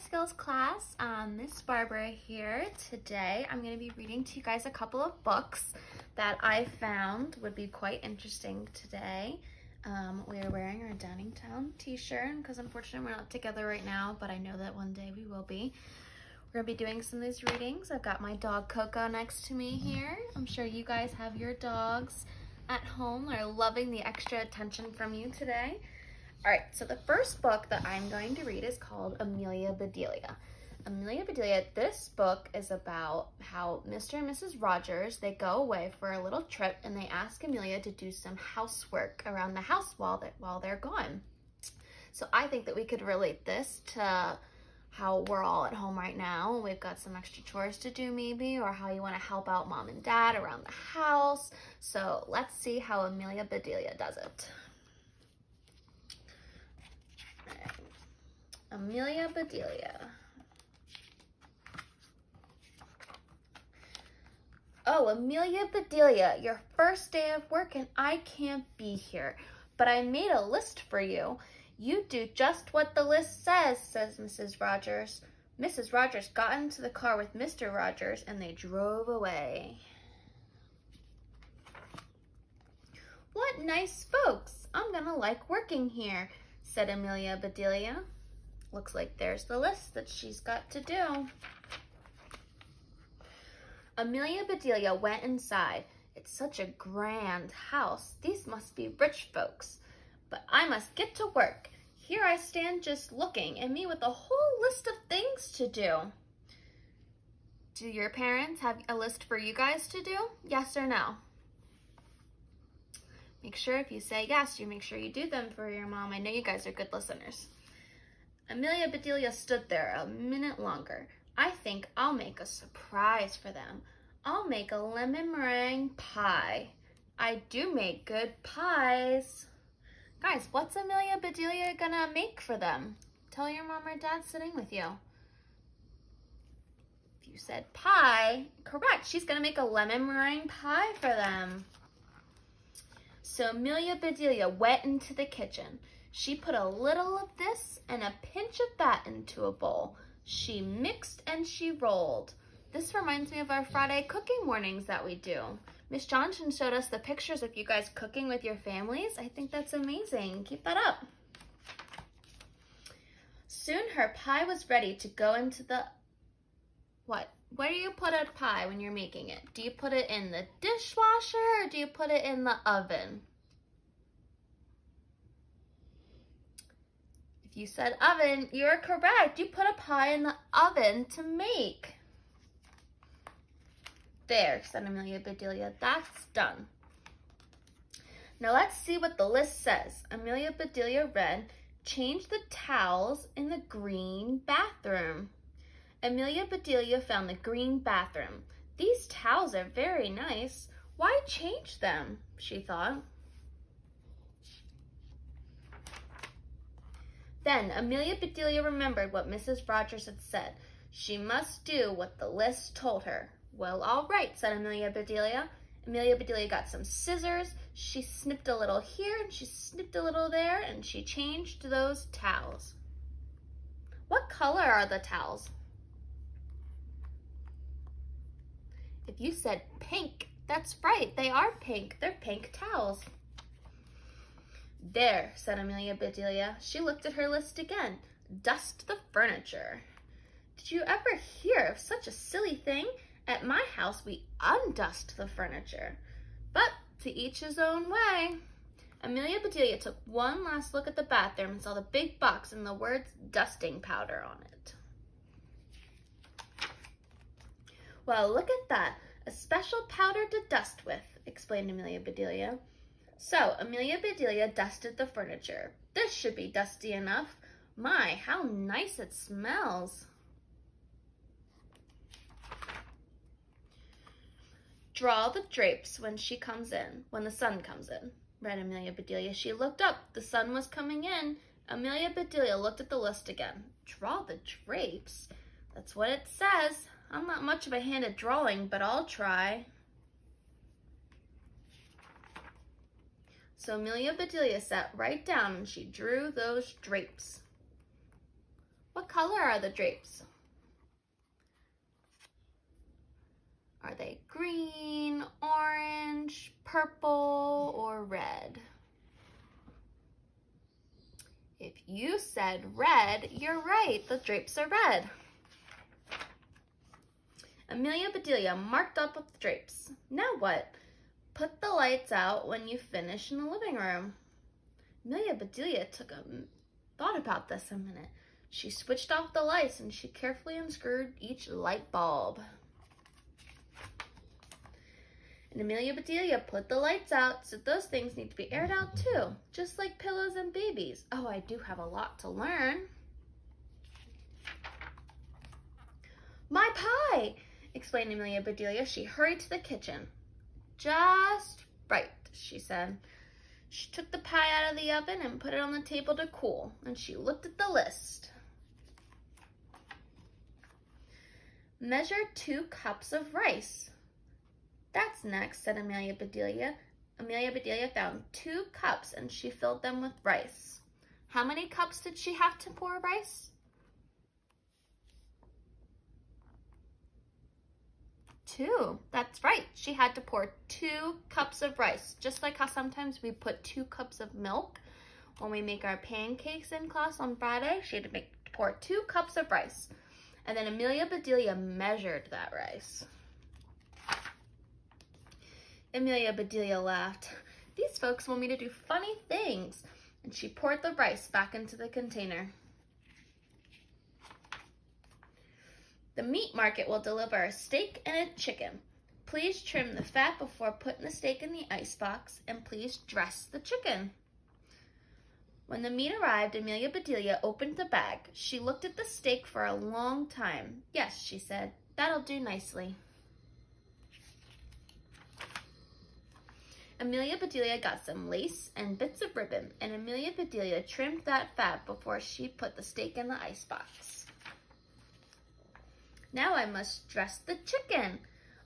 skills class. Miss Barbara here. Today I'm going to be reading to you guys a couple of books that I found would be quite interesting today. We are wearing our Downingtown t-shirt because unfortunately we're not together right now, but I know that one day we will be. We're going to be doing some of these readings. I've got my dog Coco next to me here. I'm sure you guys have your dogs at home. They're loving the extra attention from you today. All right, so the first book that I'm going to read is called Amelia, Bedelia. Amelia, Bedelia, this book is about how Mr. and Mrs. Rogers, they go away for a little trip and they ask Amelia to do some housework around the house while they're gone. So I think that we could relate this to how we're all at home right now and we've got some extra chores to do maybe, or how you want to help out mom and dad around the house. So let's see how Amelia, Bedelia does it. Amelia, Bedelia. Oh, Amelia, Bedelia, your first day of work and I can't be here, but I made a list for you. You do just what the list says Mrs. Rogers. Mrs. Rogers got into the car with Mr. Rogers and they drove away. What nice folks. I'm gonna like working here, said Amelia, Bedelia. Looks like there's the list that she's got to do. Amelia, Bedelia went inside. It's such a grand house. These must be rich folks. But I must get to work. Here I stand just looking, and me with a whole list of things to do. Do your parents have a list for you guys to do? Yes or no? Make sure if you say yes, you make sure you do them for your mom. I know you guys are good listeners. Amelia, Bedelia stood there a minute longer. I think I'll make a surprise for them. I'll make a lemon meringue pie. I do make good pies. Guys, what's Amelia, Bedelia gonna make for them? Tell your mom or dad sitting with you. If you said pie, correct. She's gonna make a lemon meringue pie for them. So Amelia, Bedelia went into the kitchen. She put a little of this and a pinch of that into a bowl. She mixed and she rolled. This reminds me of our Friday cooking mornings that we do. Miss Johnson showed us the pictures of you guys cooking with your families. I think that's amazing. Keep that up. Soon her pie was ready to go into the... What? Where do you put a pie when you're making it? Do you put it in the dishwasher or do you put it in the oven? If you said oven, you're correct. You put a pie in the oven to make. There, said Amelia, Bedelia, that's done. Now let's see what the list says. Amelia, Bedelia read, change the towels in the green bathroom. Amelia, Bedelia found the green bathroom. These towels are very nice. Why change them? She thought. Then Amelia, Bedelia remembered what Mrs. Rogers had said. She must do what the list told her. Well, all right, said Amelia, Bedelia. Amelia, Bedelia got some scissors. She snipped a little here and she snipped a little there and she changed those towels. What color are the towels? If you said pink, that's right, they are pink. They're pink towels. There, said Amelia, Bedelia. She looked at her list again. Dust the furniture. Did you ever hear of such a silly thing? At my house, we undust the furniture. But to each his own way. Amelia, Bedelia took one last look at the bathroom and saw the big box and the words dusting powder on it. Well, look at that. A special powder to dust with, explained Amelia, Bedelia. So, Amelia, Bedelia dusted the furniture. This should be dusty enough. My, how nice it smells. Draw the drapes when the sun comes in, read Amelia, Bedelia. She looked up. The sun was coming in. Amelia, Bedelia looked at the list again. Draw the drapes? That's what it says. I'm not much of a hand at drawing, but I'll try. So Amelia, Bedelia sat right down and she drew those drapes. What What color are the drapes? Are they green, orange, purple, or red? If you said red, you're right. The drapes are red. Amelia Bedelia marked up the drapes. Now what? Put the lights out when you finish in the living room. Amelia Bedelia thought about this a minute. She switched off the lights and she carefully unscrewed each light bulb. And Amelia Bedelia put the lights out, so those things need to be aired out too, just like pillows and babies. Oh, I do have a lot to learn. My pie, explained Amelia Bedelia. She hurried to the kitchen. Just right, she said. She took the pie out of the oven and put it on the table to cool, and she looked at the list. Measure 2 cups of rice. That's next, said Amelia Bedelia. Amelia Bedelia found 2 cups and she filled them with rice. How many cups did she have to pour rice? 2. That's right. She had to pour 2 cups of rice, just like how sometimes we put 2 cups of milk when we make our pancakes in class on Friday. She had to pour 2 cups of rice. And then Amelia Bedelia measured that rice. Amelia Bedelia laughed. These folks want me to do funny things. And she poured the rice back into the container. The meat market will deliver a steak and a chicken. Please trim the fat before putting the steak in the icebox, and please dress the chicken. When the meat arrived, Amelia Bedelia opened the bag. She looked at the steak for a long time. Yes, she said, that'll do nicely. Amelia Bedelia got some lace and bits of ribbon, and Amelia Bedelia trimmed that fat before she put the steak in the icebox. Now I must dress the chicken.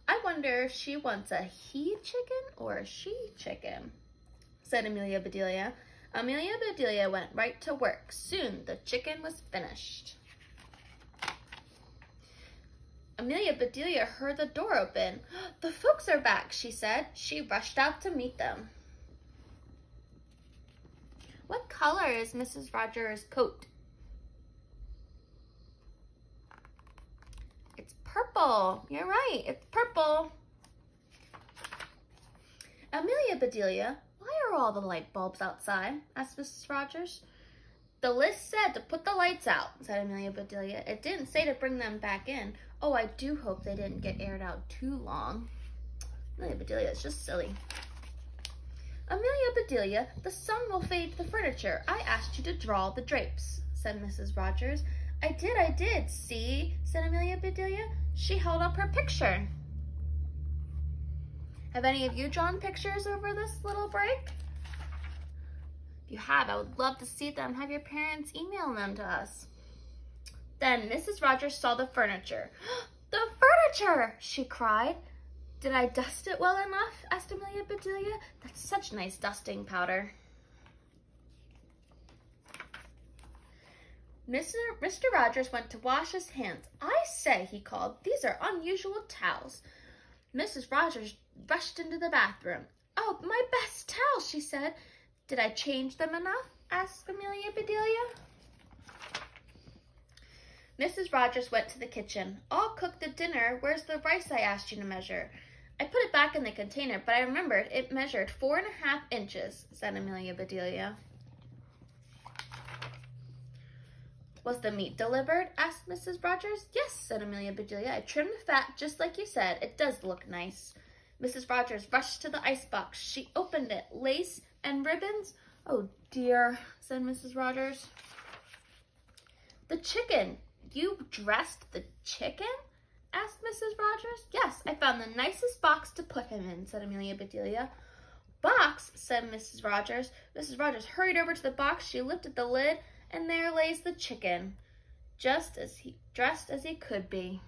I wonder if she wants a he chicken or a she chicken, said Amelia Bedelia. Amelia Bedelia went right to work. Soon the chicken was finished. Amelia Bedelia heard the door open. The folks are back, she said. She rushed out to meet them. What color is Mrs. Rogers' coat? It's purple. You're right, it's purple. Amelia Bedelia, why are all the light bulbs outside? Asked Mrs. Rogers. The list said to put the lights out, said Amelia Bedelia. It didn't say to bring them back in. Oh, I do hope they didn't get aired out too long. Amelia Bedelia is just silly. Amelia Bedelia, the sun will fade the furniture. I asked you to draw the drapes, said Mrs. Rogers. I did. See, said Amelia Bedelia. She held up her picture. Have any of you drawn pictures over this little break? If you have, I would love to see them. Have your parents email them to us. Then Mrs. Rogers saw the furniture. The furniture, she cried. Did I dust it well enough? Asked Amelia Bedelia. That's such nice dusting powder. Mr. Rogers went to wash his hands. I say, he called, these are unusual towels. Mrs. Rogers rushed into the bathroom. Oh, my best towels, she said. Did I change them enough? Asked Amelia Bedelia. Mrs. Rogers went to the kitchen. I'll cook the dinner. Where's the rice I asked you to measure? I put it back in the container, but I remembered it measured 4.5 inches, said Amelia Bedelia. Was the meat delivered? Asked Mrs. Rogers. Yes, said Amelia Bedelia. I trimmed the fat just like you said. It does look nice. Mrs. Rogers rushed to the icebox. She opened it. Lace and ribbons? Oh dear, said Mrs. Rogers. The chicken. You dressed the chicken? Asked Mrs. Rogers. Yes, I found the nicest box to put him in, said Amelia Bedelia. Box, said Mrs. Rogers. Mrs. Rogers hurried over to the box. She lifted the lid, and there lays the chicken, just as he dressed as he could be.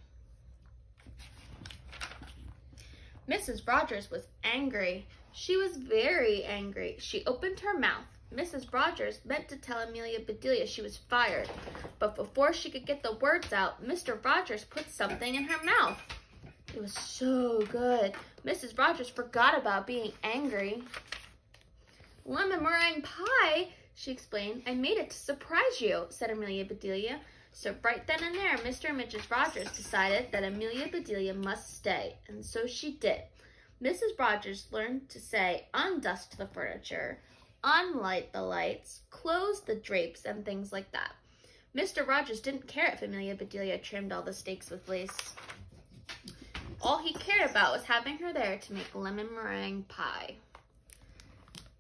Mrs. Rogers was angry. She was very angry. She opened her mouth. Mrs. Rogers meant to tell Amelia Bedelia she was fired, but before she could get the words out, Mr. Rogers put something in her mouth. It was so good. Mrs. Rogers forgot about being angry. "Lemon meringue pie," she explained. "I made it to surprise you," said Amelia Bedelia. So right then and there, Mr. and Mrs. Rogers decided that Amelia Bedelia must stay, and so she did. Mrs. Rogers learned to say, "Undust the furniture, unlight the lights, close the drapes," and things like that. Mr. Rogers didn't care if Amelia Bedelia trimmed all the steaks with lace. All he cared about was having her there to make lemon meringue pie.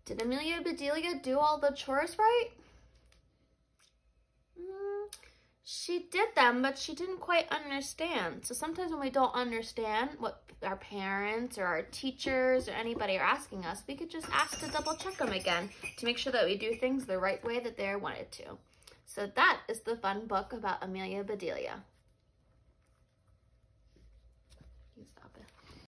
Did Amelia Bedelia do all the chores right? She did them, but she didn't quite understand. So sometimes when we don't understand what our parents or our teachers or anybody are asking us, we could just ask to double check them again to make sure that we do things the right way that they're wanted to. So that is the fun book about Amelia Bedelia.